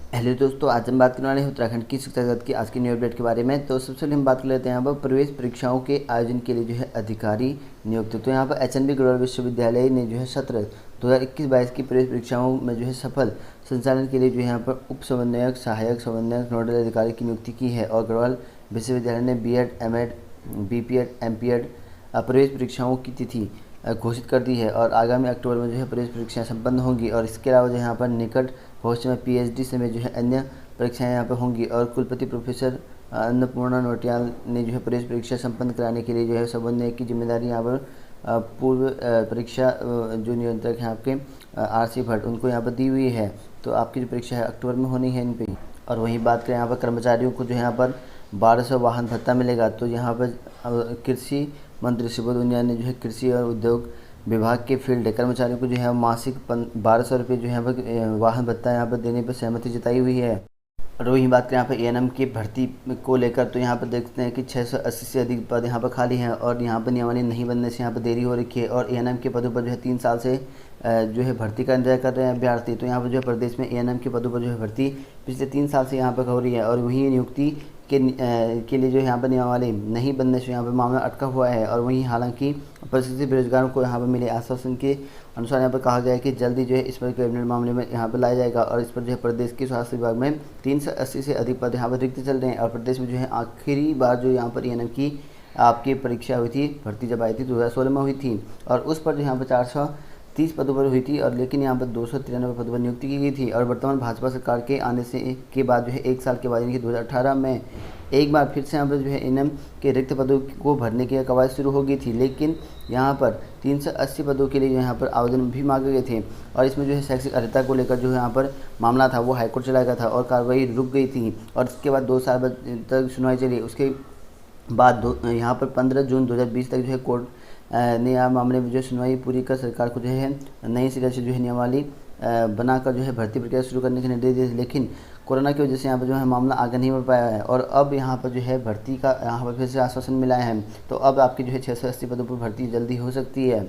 Hello दोस्तों, आज हम बात करने वाले हैं उत्तराखंड की शिक्षा जगत की आज की न्यू अपडेट के बारे में। तो सबसे पहले हम बात कर लेते हैं यहाँ पर प्रवेश परीक्षाओं के आयोजन के लिए जो है अधिकारी नियुक्त। तो यहाँ पर एचएनबी गढ़वाल विश्वविद्यालय ने जो है सत्र 2021-22 की प्रवेश परीक्षाओं में जो है सफल संचालन के लिए जो है यहाँ पर उप समन्वयक, सहायक समन्वयक, नोडल अधिकारी की नियुक्ति की है। और गढ़वाल विश्वविद्यालय ने बीएड, एमएड, बीपीएड, एमपीएड प्रवेश परीक्षाओं की तिथि घोषित कर दी है और आगामी अक्टूबर में जो है प्रवेश परीक्षाएं संपन्न होंगी। और इसके अलावा जो यहाँ पर निकट भविष्य में पीएचडी समेत जो है अन्य परीक्षाएं यहाँ पर होंगी। और कुलपति प्रोफेसर अन्नपूर्णा नौटियाल ने जो है प्रवेश परीक्षा संपन्न कराने के लिए जो है समन्वय की जिम्मेदारी यहाँ पर पूर्व परीक्षा जो नियंत्रक हैं आपके आरसी भट्ट, उनको यहाँ पर दी हुई है। तो आपकी जो परीक्षा है अक्टूबर में होनी है इन पर। और वहीं बात करें यहाँ पर कर्मचारियों को जो यहाँ पर 1200 वाहन भत्ता मिलेगा। तो यहाँ पर कृषि मंत्री सुबोध उनियाल ने जो है कृषि और उद्योग विभाग के फील्ड कर्मचारियों को जो है मासिक 1200 रुपये जो है वाहन भत्ता यहाँ पर देने पर सहमति जताई हुई है। और वहीं बात करें यहाँ पर एएनएम की भर्ती को लेकर, तो यहाँ पर देखते हैं कि 680 से अधिक पद यहाँ पर खाली हैं और यहाँ पर नियमावली नहीं बनने से यहाँ पर देरी हो रखी है। और एएनएम के पदों पर जो है 3 साल से जो है भर्ती का इंतजार कर रहे हैं अभ्यर्थी। तो यहाँ पर जो है प्रदेश में एएनएम के पदों पर जो है भर्ती पिछले 3 साल से यहाँ पर हो रही है। और वहीं नियुक्ति के लिए जो यहाँ पर नियमावली नहीं बनने से यहाँ पर मामला अटका हुआ है। और वहीं हालांकि प्रशिक्षित बेरोजगारों को यहाँ पर मिले आश्वासन के अनुसार यहाँ पर कहा गया है कि जल्दी जो है इस पर कैबिनेट मामले में यहाँ पर लाया जाएगा। और इस पर जो है प्रदेश के स्वास्थ्य विभाग में 380 से अधिक पद यहाँ पर रिक्त चल रहे हैं। और प्रदेश में जो है आखिरी बार जो यहाँ पर एएनएम की आपकी परीक्षा हुई थी, भर्ती जब आई थी 2016 में हुई थी। और उस पर जो यहाँ पर 430 पदों पर हुई थी और लेकिन यहाँ पर 293 पदों पर नियुक्ति की गई थी। और वर्तमान भाजपा सरकार के आने से के बाद जो है 1 साल के बाद यानी कि 2018 में एक बार फिर से यहाँ पर जो है एएनएम के रिक्त पदों को भरने की कवायद शुरू हो गई थी। लेकिन यहाँ पर 380 पदों के लिए यहाँ पर आवेदन भी मांगे गए थे। और इसमें जो है शैक्षिक अर्हता को लेकर जो यहाँ पर मामला था वो हाईकोर्ट चला गया था और कार्रवाई रुक गई थी। और इसके बाद 2 साल तक सुनवाई चली। उसके बाद यहाँ पर 15 जून 2020 तक जो है कोर्ट ने यहाँ मामले में जो सुनवाई पूरी कर सरकार को जो है नई सिरे से जो है नियमावली बनाकर जो है भर्ती प्रक्रिया शुरू करने के निर्देश दिए। लेकिन कोरोना की वजह से यहाँ पर जो है मामला आगे नहीं बढ़ पाया है। और अब यहाँ पर जो है भर्ती का यहाँ पर फिर से आश्वासन मिला है। तो अब आपकी जो है 680 पदों पर भर्ती जल्दी हो सकती है।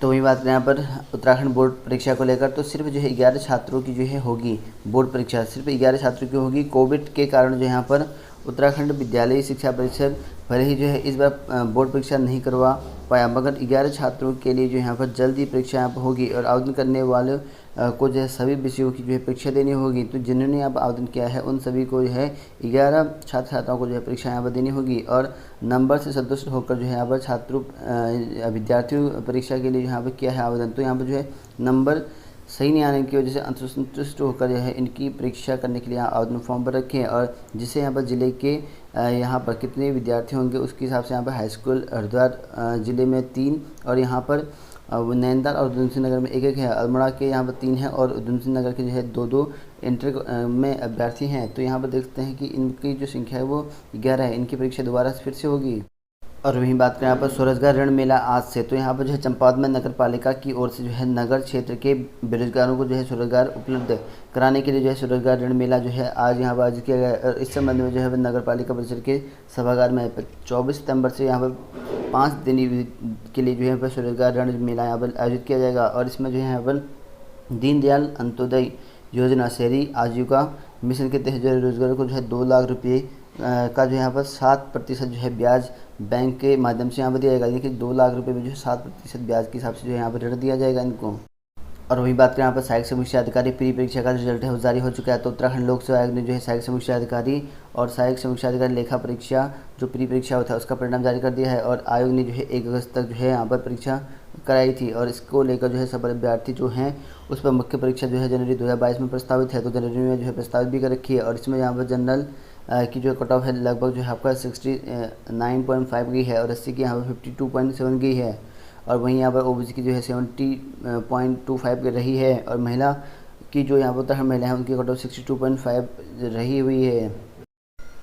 तो वही बात करें यहाँ पर उत्तराखंड बोर्ड परीक्षा को लेकर, तो सिर्फ जो है 11 छात्रों की जो है होगी बोर्ड परीक्षा, सिर्फ 11 छात्रों की होगी। कोविड के कारण जो यहाँ पर उत्तराखंड विद्यालय शिक्षा परिषद भले ही जो है इस बार बोर्ड परीक्षा नहीं करवा पाया, मगर 11 छात्रों के लिए जो यहाँ पर जल्दी परीक्षा यहाँ पर होगी। और आवेदन करने वाले को जो है सभी विषयों की जो है परीक्षा देनी होगी। तो जिन्होंने यहाँ पर आवेदन किया है उन सभी को जो है 11 छात्र छात्राओं को जो है परीक्षा यहाँ पर देनी होगी। और नंबर से संतुष्ट होकर जो है यहाँ पर छात्रों विद्यार्थियों परीक्षा के लिए यहाँ पर किया है आवेदन। तो यहाँ पर जो है नंबर सही नहीं आने की वजह से असंतुष्ट होकर जो है इनकी परीक्षा करने के लिए यहाँ आवेदन फॉर्म पर रखें। और जिससे यहाँ पर ज़िले के यहाँ पर कितने विद्यार्थी होंगे उसके हिसाब से यहाँ पर हाई स्कूल हरिद्वार ज़िले में 3 और यहाँ पर नैनीताल और उधमसिंह नगर में 1-1 है। अल्मोड़ा के यहाँ पर 3 है और उधमसिंह नगर के जो है 2-2 इंटर में अभ्यर्थी हैं। तो यहाँ पर देखते हैं कि इनकी जो संख्या है वो 11 है। इनकी परीक्षा दोबारा फिर से होगी। और वहीं बात करें यहाँ पर स्वरोजगार ऋण मेला आज से, तो यहाँ पर जो है चंपावत में नगर पालिका की ओर से जो है नगर क्षेत्र के बेरोजगारों को जो है स्वरोजगार उपलब्ध कराने के लिए जो है स्वरोजगार ऋण मेला जो है आज यहाँ पर आयोजित किया गया। और इस संबंध में जो है नगर पालिका परिसर के सभागार में 24 सितंबर से यहाँ पर 5 दिन के लिए जो है स्वरोजगार ऋण मेला यहाँ पर आयोजित किया जाएगा। और इसमें जो है यहाँ पर दीनदयाल अंत्योदय योजना शहरी आजीविका मिशन के तहत जो है रोजगारों को जो है 2 लाख रुपये का जो यहाँ पर 7% जो है ब्याज बैंक के माध्यम से यहाँ पर दिया जाएगा। यानी कि 2 लाख रुपए में जो है 7% ब्याज के हिसाब से जो है यहाँ पर ऋण दिया जाएगा इनको। और वही बात करें यहाँ पर सहायक समीक्षा अधिकारी प्री परीक्षा का रिजल्ट है वो जारी हो चुका है। तो उत्तराखंड लोक सेवा आयोग ने जो है सहायक समीक्षा अधिकारी और सहायक समीक्षा अधिकारी लेखा परीक्षा जो प्री परीक्षा होता है उसका परिणाम जारी कर दिया है। और आयोग ने जो है 1 अगस्त तक जो है यहाँ पर परीक्षा कराई थी। और इसको लेकर जो है सफल अभ्यर्थी जो हैं उस पर मुख्य परीक्षा जो है जनवरी 2022 में प्रस्तावित है। तो जनवरी में जो है प्रस्तावित भी कर रखी है। और इसमें यहाँ पर जनरल की जो कट ऑफ है लगभग जो है आपका 69.5 गई है और एससी की यहाँ पर 52.7 गई है। और वहीं यहाँ पर ओबीसी की जो है 70.25 रही है। और महिला की जो यहाँ पर उत्तराखंड महिला है उनकी कट ऑफ 62.5 रही हुई है।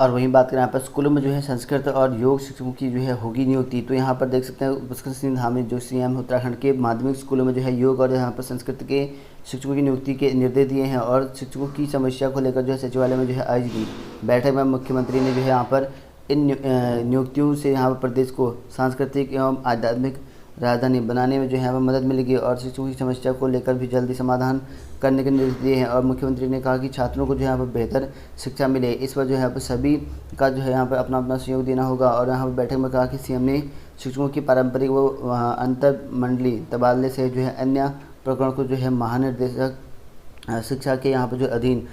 और वहीं बात करें यहाँ पर स्कूलों में जो है संस्कृत और योग शिक्षकों की जो है होगी नियुक्ति। तो यहाँ पर देख सकते हैं पुष्कर सिंह धामी जो सीएम उत्तराखंड के माध्यमिक स्कूलों में जो है योग और यहाँ पर संस्कृत के शिक्षकों की नियुक्ति के निर्देश दिए हैं। और शिक्षकों की समस्या को लेकर जो है सचिवालय में जो है आयोजित बैठक में मुख्यमंत्री ने जो है यहाँ पर इन नियुक्तियों से यहाँ पर प्रदेश को सांस्कृतिक एवं आध्यात्मिक राजधानी बनाने में जो है मदद मिलेगी और शिक्षकों की समस्या को लेकर भी जल्दी समाधान करने के निर्देश दिए हैं। और मुख्यमंत्री ने कहा कि छात्रों को जो है यहाँ पर बेहतर शिक्षा मिले, इस पर जो है यहाँ पर सभी का जो है यहाँ पर अपना अपना सहयोग देना होगा। और यहाँ पर बैठक में कहा कि सीएम ने शिक्षकों की पारंपरिक व अंतर मंडलीय तबादले से जो है अन्य प्रकरण को जो है महानिर्देशक शिक्षा के यहाँ पर जो अधीन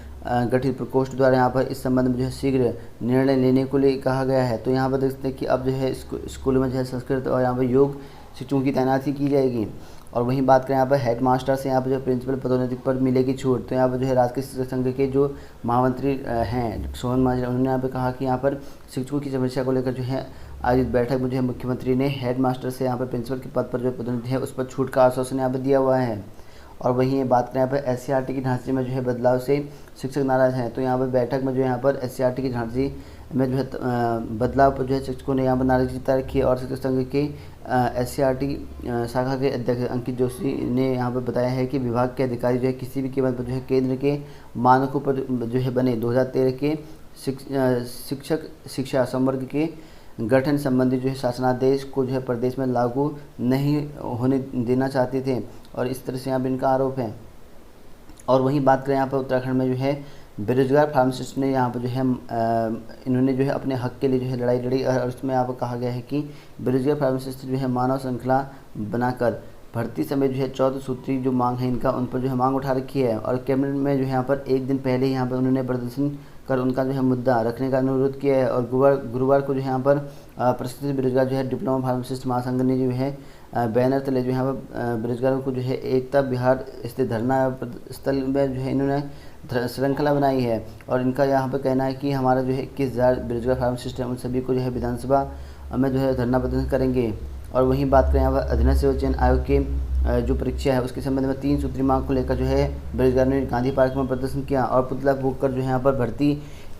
गठित प्रकोष्ठ द्वारा यहाँ पर इस संबंध में जो है शीघ्र निर्णय लेने को लिए कहा गया है। तो यहाँ पर देखते हैं कि अब जो है स्कूल में जो है संस्कृत और यहाँ पर योग शिक्षकों की तैनाती की जाएगी। और वहीं बात करें यहाँ पर हेड मास्टर से यहाँ पर जो प्रिंसिपल पदोन्नति पर मिलेगी छूट। तो यहाँ पर जो है राजकीय शिक्षक संघ के जो महामंत्री हैं सोहन मांझी, उन्होंने यहाँ पर कहा कि यहाँ पर शिक्षकों की समस्या को लेकर जो है आयोजित बैठक में जो है मुख्यमंत्री ने हेड मास्टर से यहाँ पर प्रिंसिपल के पद पर जो पदोन्नति है उस पर छूट का आश्वासन यहाँ पर दिया हुआ है। और वहीं ये बात करें यहाँ पर SCRT की ढांचे में जो है बदलाव से शिक्षक नाराज हैं। तो यहाँ पर बैठक में जो यहाँ पर SCRT की ढांचे में जो है बदलाव पर जो है शिक्षकों ने यहाँ पर नाराजगी जता रखी है। और शिक्षक संघ के SCRT शाखा के अध्यक्ष अंकित जोशी ने यहाँ पर बताया है कि विभाग के अधिकारी जो है किसी भी कीमत पर जो है केंद्र के मानकों पर जो है बने 2013 के शिक्षक शिक्षा संवर्ग के गठन संबंधी जो है शासनादेश को जो है प्रदेश में लागू नहीं होने देना चाहते थे, और इस तरह से यहाँ पर इनका आरोप है। और वहीं बात करें यहाँ पर उत्तराखंड में जो है बेरोजगार फार्मासिस्ट ने यहाँ पर जो है इन्होंने जो है अपने हक के लिए जो है लड़ाई लड़ी। और उसमें यहाँ पर कहा गया है कि बेरोजगार फार्मासिस्ट जो है मानव श्रृंखला बनाकर भर्ती समय जो है 14 सूत्री जो मांग है इनका, उन पर जो है मांग उठा रखी है। और कैबिनेट में जो है यहाँ पर एक दिन पहले यहाँ पर उन्होंने प्रदर्शन कर उनका जो है मुद्दा रखने का अनुरोध किया है। और गुरुवार को जो यहाँ पर प्रसिद्ध बेरोजगार जो है डिप्लोमा फार्मासिस्ट महासंघ ने जो है बैनर तले जो यहाँ पर बेरोजगारों को जो है एकता विहार स्थित धरना स्थल में जो है इन्होंने श्रृंखला बनाई है। और इनका यहाँ पर कहना है कि हमारा जो है 21,000 बेरोजगार फार्मासिस्ट हैं, उन सभी को जो है विधानसभा में जो है धरना प्रदर्शन करेंगे। और वहीं बात करें यहाँ पर अधीनस्थ सेवा चयन आयोग के जो परीक्षा है उसके संबंध में 3 सूत्री मांग को लेकर जो है बेरोजगारों ने गांधी पार्क में प्रदर्शन किया और पुतला फूंक कर जो है यहाँ पर भर्ती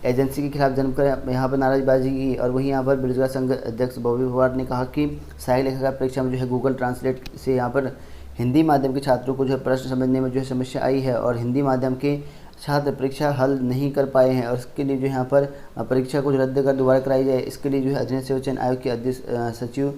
एजेंसी के खिलाफ जमकर यहाँ पर नाराजबाजी की। और वहीं यहाँ पर बेरोजगार संघ अध्यक्ष बॉबी पवार ने कहा कि सहायक लेखाकार परीक्षा में जो है गूगल ट्रांसलेट से यहाँ पर हिंदी माध्यम के छात्रों को जो है प्रश्न समझने में जो है समस्या आई है और हिंदी माध्यम के छात्र परीक्षा हल नहीं कर पाए हैं। और इसके लिए जो यहाँ पर परीक्षा को रद्द कर दोबारा कराई जाए, इसके लिए जो है अधीनस्थ सेवा चयन आयोग के अध्यक्ष सचिव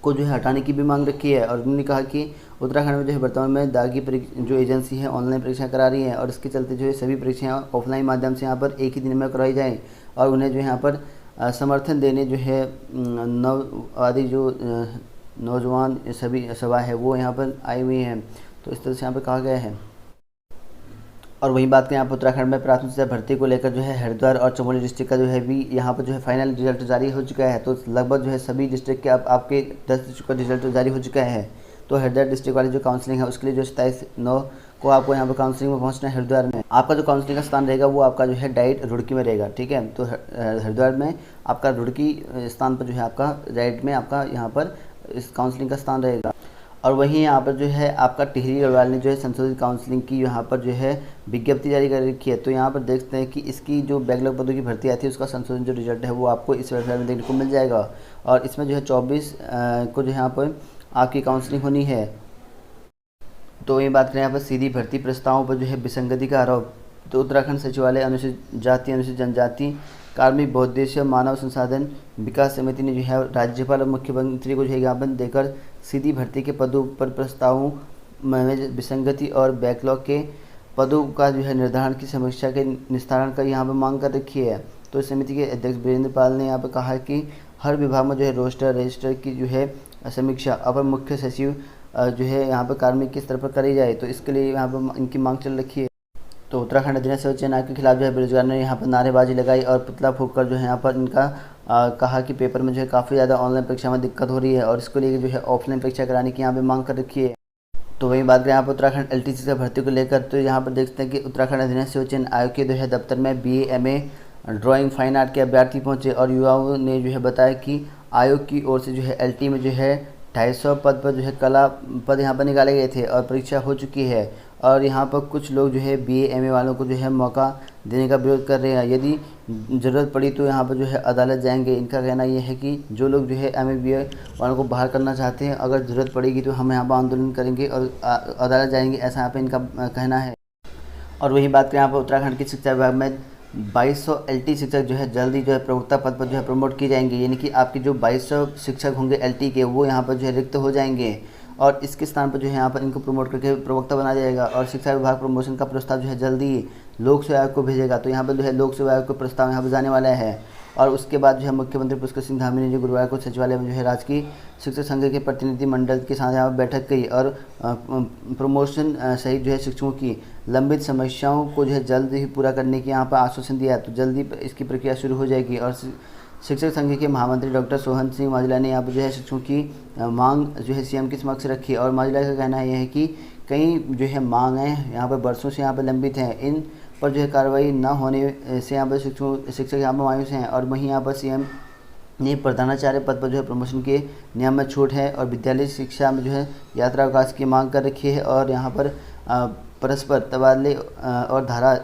को जो है हटाने की भी मांग रखी है। और उन्होंने कहा कि उत्तराखंड में जो है वर्तमान में दागी जो एजेंसी है ऑनलाइन परीक्षा करा रही है और इसके चलते जो है सभी परीक्षाएं ऑफलाइन माध्यम से यहाँ पर एक ही दिन में करवाई जाए। और उन्हें जो है यहाँ पर समर्थन देने जो है आदि जो नौजवान सभी सभा है वो यहाँ पर आई हुई हैं। तो इस तरह से यहाँ पर कहा गया है। और वहीं बात करें यहाँ पर उत्तराखंड में प्राथमिक शिक्षा भर्ती को लेकर जो है हरिद्वार और चमोली डिस्ट्रिक्ट का जो है भी यहाँ पर जो है फाइनल रिजल्ट जारी हो चुका है। तो लगभग जो है सभी डिस्ट्रिक्ट के आपके 10 डिस्ट्रिक्ट का रिजल्ट जारी हो चुका है। तो हरिद्वार डिस्ट्रिक्ट वाली जो काउंसलिंग है उसके लिए जो 27/9 को आपको यहाँ पर काउंसलिंग में पहुँचना है। हरिद्वार में आपका जो काउंसलिंग का स्थान रहेगा वो आपका जो है डाइट रुड़की में रहेगा, ठीक है। तो हरिद्वार में आपका रुड़की स्थान पर जो है आपका डाइट में आपका यहाँ पर इस काउंसलिंग का स्थान रहेगा। और वहीं यहाँ पर जो है आपका टिहरी गढ़वाल ने जो है संशोधित काउंसलिंग की यहाँ पर जो है विज्ञप्ति जारी कर रखी है। तो यहाँ पर देखते हैं कि इसकी जो बैकलॉग पदों की भर्ती आती है उसका संशोधन जो रिजल्ट है वो आपको इस वेबसाइट में देखने को मिल जाएगा। और इसमें जो है 24 को जो यहाँ पर आपकी काउंसलिंग होनी है। तो ये बात करें यहाँ पर सीधी भर्ती प्रस्तावों पर जो है विसंगति का आरोप। तो उत्तराखंड सचिवालय अनुसूचित जाति अनुसूचित जनजाति कार्मिक बहुउद्देशीय मानव संसाधन विकास समिति ने जो है राज्यपाल और मुख्यमंत्री को जो है ज्ञापन देकर सीधी भर्ती के पदों पर प्रस्तावों में विसंगति और बैकलॉग के पदों का जो है निर्धारण की समस्या के निस्तारण का यहाँ पर मांग कर रखी है। तो इस समिति के अध्यक्ष वीरेंद्र पाल ने यहाँ पर कहा कि हर विभाग में जो है रोस्टर रजिस्टर की जो है समीक्षा अपर मुख्य सचिव जो है यहाँ पर कार्मिक के स्तर पर करी जाए। तो इसके लिए यहाँ पर इनकी मांग चल रखी है। तो उत्तराखंड अधीनस्थ सेवा चयन आयोग के खिलाफ जो है बेरोजगार ने यहाँ पर नारेबाजी लगाई और पुतला फूंक कर जो है यहाँ पर इनका कहा कि पेपर में जो है काफ़ी ज़्यादा ऑनलाइन परीक्षा में दिक्कत हो रही है और इसको लेकर जो है ऑफलाइन परीक्षा कराने की यहाँ पे मांग कर रखी है। तो वही बात करें यहाँ पर उत्तराखंड LTC से भर्ती को लेकर, तो यहाँ पर देखते हैं कि उत्तराखंड अधीनस्थ सेवा चयन आयोग के जो है दफ्तर में BA MA drawing fine art के अभ्यर्थी पहुँचे और युवाओं ने जो है बताया कि आयोग की ओर से जो है LT में जो है 250 पद पर जो है कला पद यहाँ पर निकाले गए थे और परीक्षा हो चुकी है। और यहाँ पर कुछ लोग जो है BA MA वालों को जो है मौका देने का विरोध कर रहे हैं। यदि ज़रूरत पड़ी तो यहाँ पर जो है अदालत जाएंगे। इनका कहना ये है कि जो लोग जो है MA BA वालों को बाहर करना चाहते हैं, अगर ज़रूरत पड़ेगी तो हम यहाँ पर आंदोलन करेंगे और अदालत जाएंगे, ऐसा यहाँ पर इनका कहना है। और वही बात करें यहाँ पर उत्तराखंड की शिक्षा विभाग में 2200 एलटी शिक्षक जो है जल्दी जो है प्रवक्ता पद पर जो है प्रमोट किए जाएंगे, यानी कि आपके जो 2200 शिक्षक होंगे एलटी के वो यहाँ पर जो है रिक्त हो जाएंगे और इसके स्थान पर जो है यहाँ पर इनको प्रमोट करके प्रवक्ता बनाया जाएगा। और शिक्षा विभाग प्रमोशन का प्रस्ताव जो है जल्दी लोक सेवा आयोग को भेजेगा। तो यहाँ पर जो है लोक सेवा आयोग को प्रस्ताव यहाँ पर जाने वाला है। और उसके बाद जो है मुख्यमंत्री पुष्कर सिंह धामी ने जो गुरुवार को सचिवालय में जो है राजकीय शिक्षक संघ के प्रतिनिधि मंडल के साथ यहाँ पर बैठक की और प्रमोशन सहित जो है शिक्षकों की लंबित समस्याओं को जो है जल्द ही पूरा करने की यहाँ पर आश्वासन दिया। तो जल्दी इसकी प्रक्रिया शुरू हो जाएगी। और शिक्षक संघ के महामंत्री डॉक्टर सोहन सिंह माजला ने यहाँ पर जो है शिक्षकों की मांग जो है सीएम के समक्ष रखी। और माजला का कहना यह है कि कई जो है मांगें यहाँ पर बरसों से यहाँ पर लंबित हैं, इन पर जो है कार्रवाई न होने से यहाँ पर शिक्षक यहाँ पर मायूस हैं। और वहीं यहाँ पर सीएम ने प्रधानाचार्य पद पर जो है प्रमोशन के नियम में छूट है और विद्यालय शिक्षा में जो है यात्रा अवकाश की मांग कर रखी है। और यहाँ पर परस्पर तबादले और धारा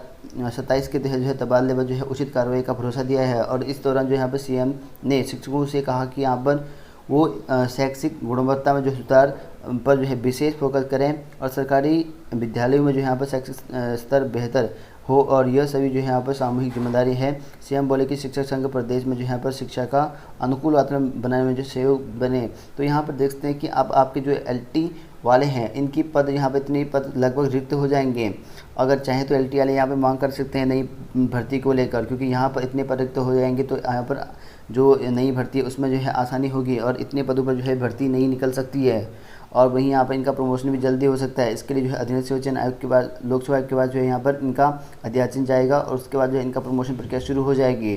27 के तहत जो है तबादले पर जो है उचित कार्रवाई का भरोसा दिया है। और इस दौरान जो यहाँ पर सीएम ने शिक्षकों से कहा कि यहाँ पर वो शैक्षिक गुणवत्ता में जो सुधार पर जो है विशेष फोकस करें और सरकारी विद्यालयों में जो यहाँ पर शैक्षिक स्तर बेहतर हो। और यह सभी जो है यहाँ पर सामूहिक जिम्मेदारी है। सीएम बोले कि शिक्षक संघ प्रदेश में जो यहाँ पर शिक्षा का अनुकूल वातावरण बनाने में जो सहयोग बने। तो यहाँ पर देखते हैं कि अब आपके जो एलटी वाले हैं इनकी पद यहाँ पर इतनी पद लगभग रिक्त हो जाएंगे। अगर चाहें तो एलटी वाले यहाँ पर मांग कर सकते हैं नई भर्ती को लेकर, क्योंकि यहाँ पर इतने पद रिक्त हो जाएंगे तो यहाँ पर जो नई भर्ती है उसमें जो है आसानी होगी और इतने पदों पर जो है भर्ती नहीं निकल सकती है। और वहीं यहाँ पर इनका प्रमोशन भी जल्दी हो सकता है। इसके लिए जो है अधीनस्थ सेवा चयन आयोग के बाद लोक सेवा आयोग के बाद जो है यहाँ पर इनका अध्याचन जाएगा और उसके बाद जो है इनका प्रमोशन प्रक्रिया शुरू हो जाएगी।